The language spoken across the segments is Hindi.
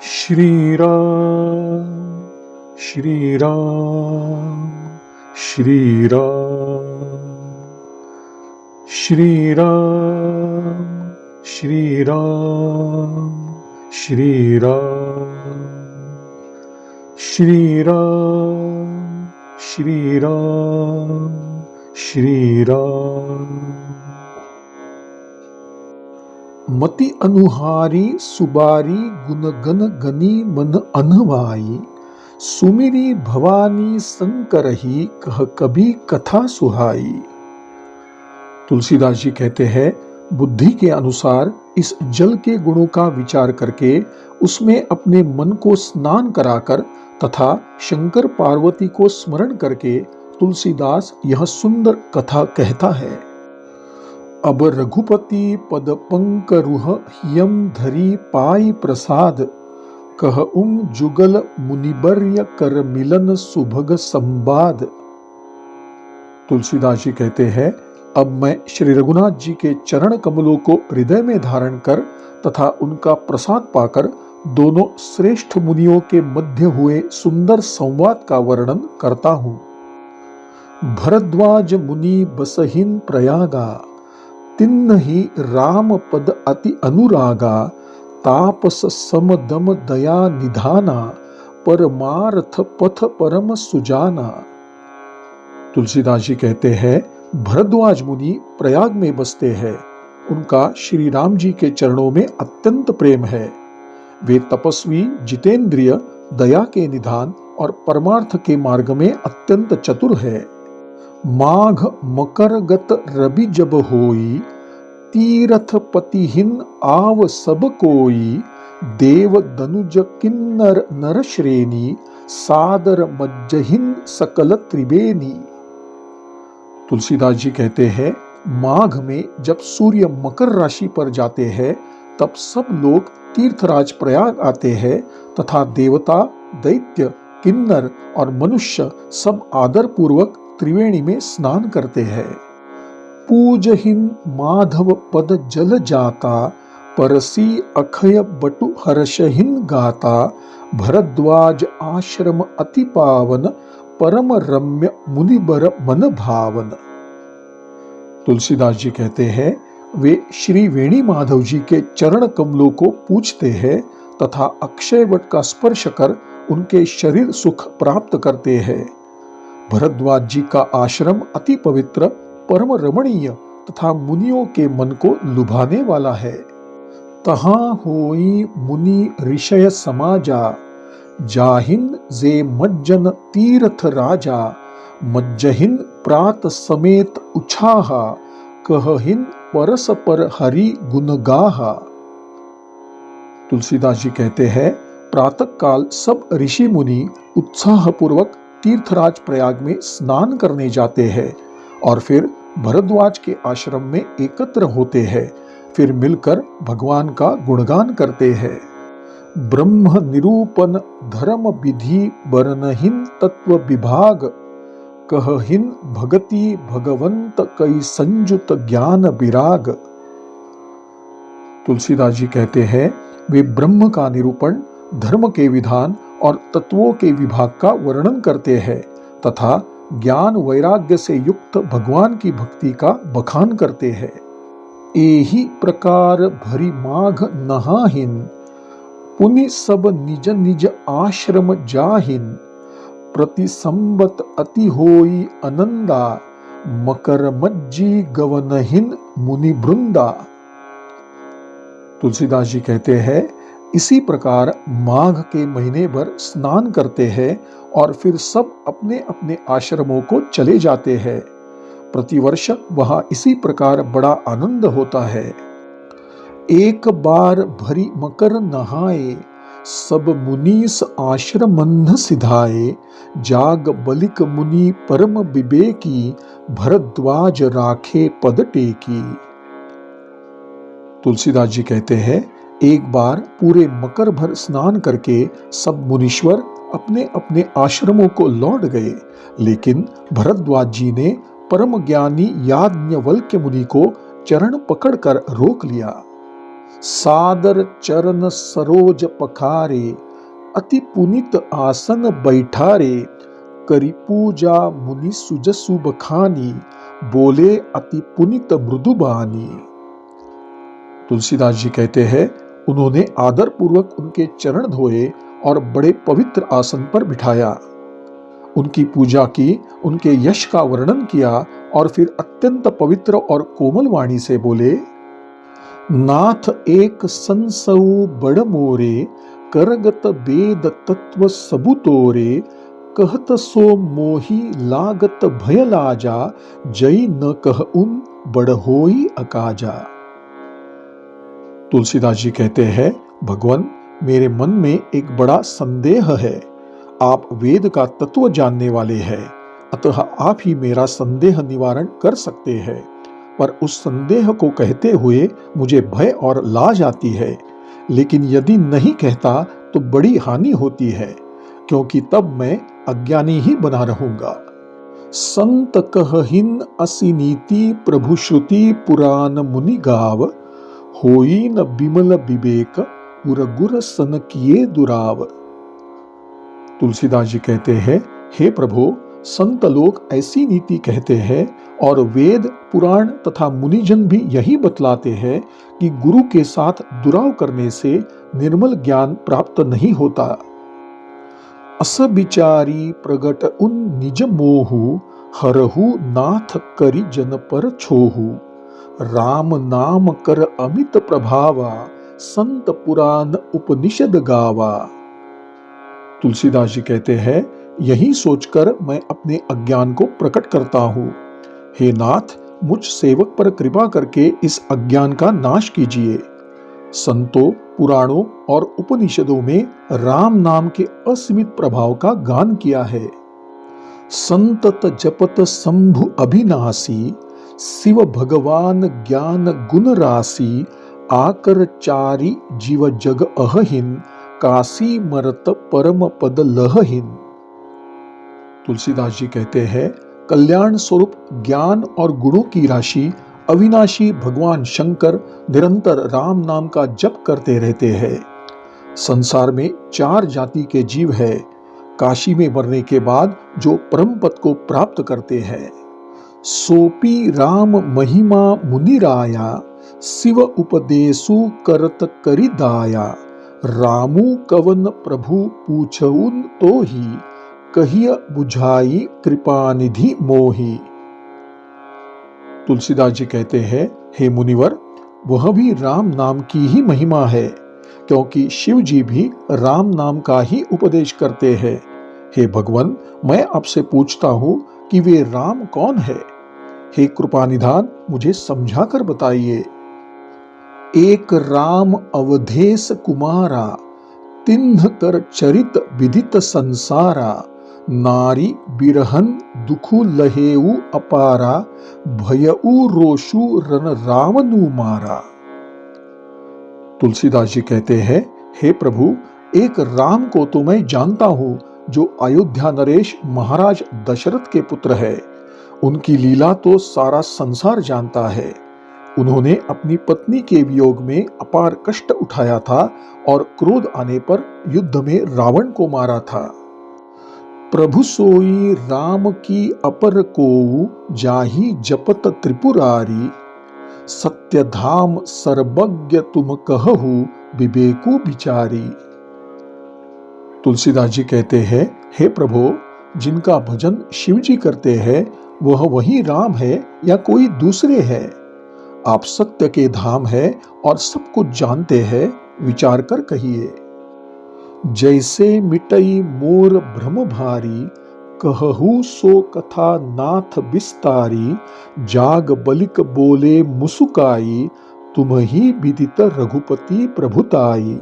श्री राम श्री राम श्री राम श्री राम श्री राम श्री राम श्री राम श्री राम श्री राम। मति अनुहारी सुबारी गुणगन गनी मन अनवाई, सुमिरी भवानी संकरही कह कभी कथा सुहाई। तुलसीदास जी कहते हैं, बुद्धि के अनुसार इस जल के गुणों का विचार करके उसमें अपने मन को स्नान कराकर तथा शंकर पार्वती को स्मरण करके तुलसीदास यह सुंदर कथा कहता है। अब रघुपति पद पंकरुह यम धरी पाई प्रसाद, कह जुगल मुनिवर्य कर मिलन सुभग संवाद। तुलसीदास जी कहते हैं, अब मैं श्री रघुनाथ जी के चरण कमलों को हृदय में धारण कर तथा उनका प्रसाद पाकर दोनों श्रेष्ठ मुनियों के मध्य हुए सुंदर संवाद का वर्णन करता हूं। भरद्वाज मुनि बसहिन प्रयागा, तिन्न ही राम पद अति अनुरागा, तापस सम दम दया निधाना, परमार्थ पथ परम सुजाना। तुलसीदास जी कहते हैं, भरद्वाज मुनि प्रयाग में बसते हैं। उनका श्री राम जी के चरणों में अत्यंत प्रेम है। वे तपस्वी, जितेंद्रिय, दया के निधान और परमार्थ के मार्ग में अत्यंत चतुर है। माघ मकर गत रवि जब होई, तीरथ पतिहिन आव सब कोई, देव दनुज किन्नर नर श्रेणी, सादर मज्जहिन सकल त्रिवेणी। तुलसीदास जी कहते हैं, माघ में जब सूर्य मकर राशि पर जाते हैं तब सब लोग तीर्थराज प्रयाग आते हैं तथा देवता, दैत्य, किन्नर और मनुष्य सब आदर पूर्वक त्रिवेणी में स्नान करते हैं। पूजहिन माधव पद जल जाता, परसी अखय बटु हर्षहिन गाता, भरद्वाज आश्रम अति पावन, परम रम्य मुनिबर मन भावन। तुलसीदास जी कहते हैं, वे श्री वेणी माधव जी के चरण कमलों को पूजते हैं तथा अक्षय वट का स्पर्श कर उनके शरीर सुख प्राप्त करते हैं। भरद्वाज जी का आश्रम अति पवित्र, परम रमणीय तथा मुनियों के मन को लुभाने वाला है। तहां होई मुनि ऋषय समाजा, जाहिन जे मज्जन तीर्थ राजा, मज्जहिन प्रात समेत उछाहा, कहहिन परस पर हरि गुण गाहा। तुलसीदास जी कहते हैं, प्रातः काल सब ऋषि मुनि उत्साह पूर्वक तीर्थराज प्रयाग में स्नान करने जाते हैं और फिर भरद्वाज के आश्रम में एकत्र होते हैं। फिर मिलकर भगवान का गुणगान करते हैं। ब्रह्म निरूपण धर्म विधि बरनहिन तत्व विभाग, कहहिन भगति भगवंत कई संयुत ज्ञान विराग। तुलसीदास जी कहते हैं, वे ब्रह्म का निरूपण, धर्म के विधान और तत्वों के विभाग का वर्णन करते हैं तथा ज्ञान वैराग्य से युक्त भगवान की भक्ति का बखान करते हैं। एही प्रकार भरी माघ नहाहिन, पुनि सब निज निज आश्रम जाहिन, प्रति संबत अति होई आनंदा, मकर मज्जी गवनहिन मुनि बृंदा। तुलसीदास जी कहते हैं, इसी प्रकार माघ के महीने भर स्नान करते हैं और फिर सब अपने अपने आश्रमों को चले जाते हैं। प्रतिवर्ष वहां इसी प्रकार बड़ा आनंद होता है। एक बार भरी मकर नहाए, सब मुनीस आश्रमन्ध सिधाए, जाग बलिक मुनि परम विवेकी, भरद्वाज राखे पद टेकी। तुलसीदास जी कहते हैं, एक बार पूरे मकर भर स्नान करके सब मुनीश्वर अपने अपने आश्रमों को लौट गए, लेकिन भरद्वाज जी ने परम ज्ञानी याज्ञवल्क्य मुनि को चरण पकड़कर रोक लिया। सादर चरण सरोज पखारे, अति पुनित आसन बैठारे, करी पूजा मुनि सुजसु बखानी, बोले अति पुनित मृदुबानी। तुलसीदास जी कहते हैं, उन्होंने आदर पूर्वक उनके चरण धोए और बड़े पवित्र आसन पर बिठाया, उनकी पूजा की, उनके यश का वर्णन किया और फिर अत्यंत पवित्र और कोमल वाणी से बोले, नाथ एक संसऊ बड़ मोरे, करगत वेद तत्व सबु तोरे, कहत सो मोही लागत भय लाजा, जई न कह उन बड़ होई अकाजा। तुलसीदास जी कहते हैं, भगवान, मेरे मन में एक बड़ा संदेह है। आप वेद का तत्व जानने वाले हैं, अतः आप ही मेरा संदेह निवारण कर सकते हैं। पर उस संदेह को कहते हुए मुझे भय और लाज आती है, लेकिन यदि नहीं कहता तो बड़ी हानि होती है, क्योंकि तब मैं अज्ञानी ही बना रहूंगा। संत कहहिन असि नीति, प्रभु श्रुति पुराण मुनि गाव, होई न बिमल विवेक, उर गुर सन किए दुराव। तुलसीदास जी कहते हैं, हे प्रभु, संत लोग ऐसी नीति कहते हैं और वेद पुराण तथा मुनिजन भी यही बतलाते हैं कि गुरु के साथ दुराव करने से निर्मल ज्ञान प्राप्त नहीं होता। अस बिचारी प्रगट उन निज मोहु, हरहु नाथ करि जन पर छोहु, राम नाम कर अमित प्रभावा, संत पुराण उपनिषद गावा। तुलसीदास जी कहते हैं, यही सोचकर मैं अपने अज्ञान को प्रकट करता हूँ। हे नाथ, मुझ सेवक पर कृपा करके इस अज्ञान का नाश कीजिए। संतों, पुराणों और उपनिषदों में राम नाम के असीमित प्रभाव का गान किया है। संतत जपत शंभु अभिनाशी, शिव भगवान ज्ञान गुण राशि, आकर चारि जीव जग अहहिन, काशी मरत परम पद लहहिन। तुलसीदास जी कहते हैं, कल्याण स्वरूप ज्ञान और गुणों की राशि अविनाशी भगवान शंकर निरंतर राम नाम का जप करते रहते हैं। संसार में 4 जाति के जीव है, काशी में मरने के बाद जो परम पद को प्राप्त करते हैं। सोपी राम महिमा मुनिराया, शिव उपदेशु करत करि दाया, रामू कवन प्रभु पूछउन तो ही, कहिय बुझाई कृपानिधि मोही। तुलसीदास जी कहते हैं, हे मुनिवर, वह भी राम नाम की ही महिमा है, क्योंकि शिव जी भी राम नाम का ही उपदेश करते हैं। हे भगवान, मैं आपसे पूछता हूं कि वे राम कौन है? हे कृपानिधान, मुझे समझा कर बताइए। एक राम अवधेश कुमारा, तिन्ह कर चरित विदित संसारा, नारी बिरहन दुखु लहेऊ अपारा, भयऊ रोषु रन रावणु मारा। तुलसीदास जी कहते हैं, हे प्रभु, एक राम को तो मैं जानता हूं, जो अयोध्या नरेश महाराज दशरथ के पुत्र है। उनकी लीला तो सारा संसार जानता है। उन्होंने अपनी पत्नी के वियोग में अपार कष्ट उठाया था और क्रोध आने पर युद्ध में रावण को मारा था। प्रभु सोई राम की अपर कोउ, जाहि जपत त्रिपुरारी, सत्य धाम सर्वज्ञ तुम कहहु, विवेकु विचारी। तुलसीदास जी कहते हैं, हे प्रभु, जिनका भजन शिव जी करते हैं वह वही राम है या कोई दूसरे है? आप सत्य के धाम है और सब कुछ जानते हैं, विचार कर कहिए। जैसे मिटई मोर भ्रम भारी, कहहु सो कथा नाथ विस्तारी, जाग बलिक बोले मुसुकाई, तुम ही विदित रघुपति प्रभुताई।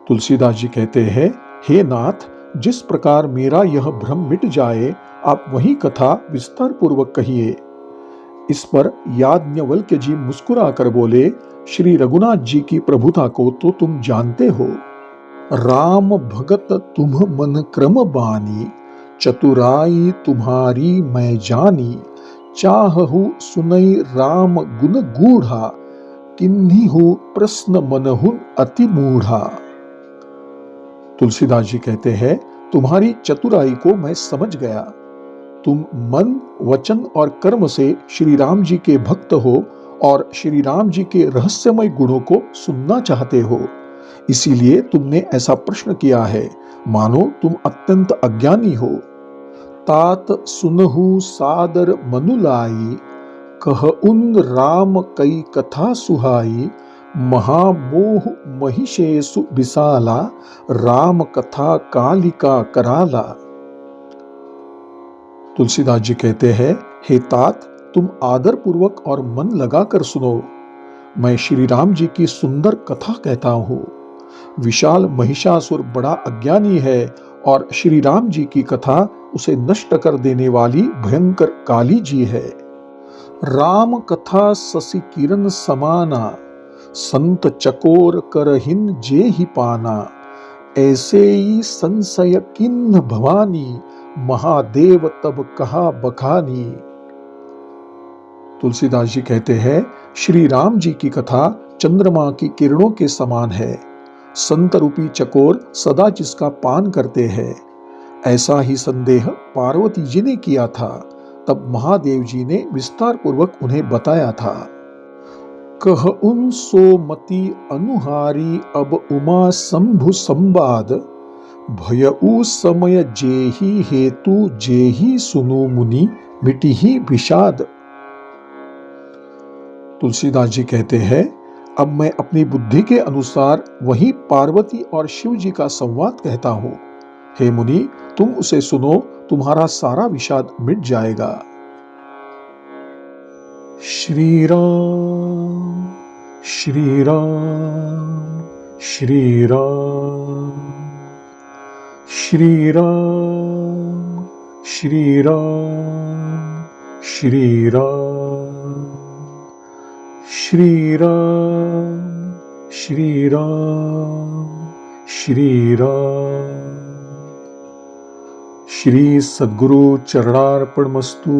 तुलसीदास जी कहते हैं, हे नाथ, जिस प्रकार मेरा यह भ्रम मिट जाए, आप वही कथा विस्तार पूर्वक कहिए। इस पर याज्ञवल्क्य जी मुस्कुराकर बोले, श्री रघुनाथ जी की प्रभुता को तो तुम जानते हो। राम भगत तुम मन क्रम बानी, चतुराई तुम्हारी मैं जानी, चाहहु सुनई राम गुण गूढ़ा, किन्हीं प्रश्न मनहुन अति मूढ़ा। तुलसीदास जी कहते हैं, तुम्हारी चतुराई को मैं समझ गया। तुम मन, वचन और कर्म से श्री राम जी के भक्त हो और श्री राम जी के रहस्यमय गुणों को सुनना चाहते हो। इसीलिए तुमने ऐसा प्रश्न किया है, मानो तुम अत्यंत अज्ञानी हो। तात सुनहु सादर मनुलाई, कह उन राम कई कथा सुहाई। महामोह महिषेसु विशाला, राम कथा कालिका कराला। तुलसीदास जी कहते हैं, हे तात, तुम आदर पूर्वक और मन लगाकर सुनो। मैं श्री राम जी की सुंदर कथा कहता हूँ। विशाल महिषासुर बड़ा अज्ञानी है और श्री राम जी की कथा उसे नष्ट कर देने वाली भयंकर काली जी है। राम कथा शशि किरण समाना, संत चकोर करहिन जे ही पाना। ऐसे ही संशय किन्ह भवानी, महादेव तब कहा बखानी। तुलसीदास जी कहते हैं, श्री राम जी की कथा चंद्रमा की किरणों के समान है। संत रूपी चकोर सदा जिसका पान करते हैं। ऐसा ही संदेह पार्वती जी ने किया था। तब महादेव जी ने विस्तार पूर्वक उन्हें बताया था। कह उन सोमति अनुहारी, अब उमा शंभु संवाद। भयउ समय जेहि हेतु, जेहि सुनु मुनि मिटिहि विषाद। तुलसीदास जी कहते हैं, अब मैं अपनी बुद्धि के अनुसार वही पार्वती और शिव जी का संवाद कहता हूं। हे मुनि, तुम उसे सुनो, तुम्हारा सारा विषाद मिट जाएगा। श्री राम श्री राम श्री राम श्री राम श्री राम श्री राम श्री राम श्री राम श्री राम। श्री सद्गुरु चरणार्पणमस्तु।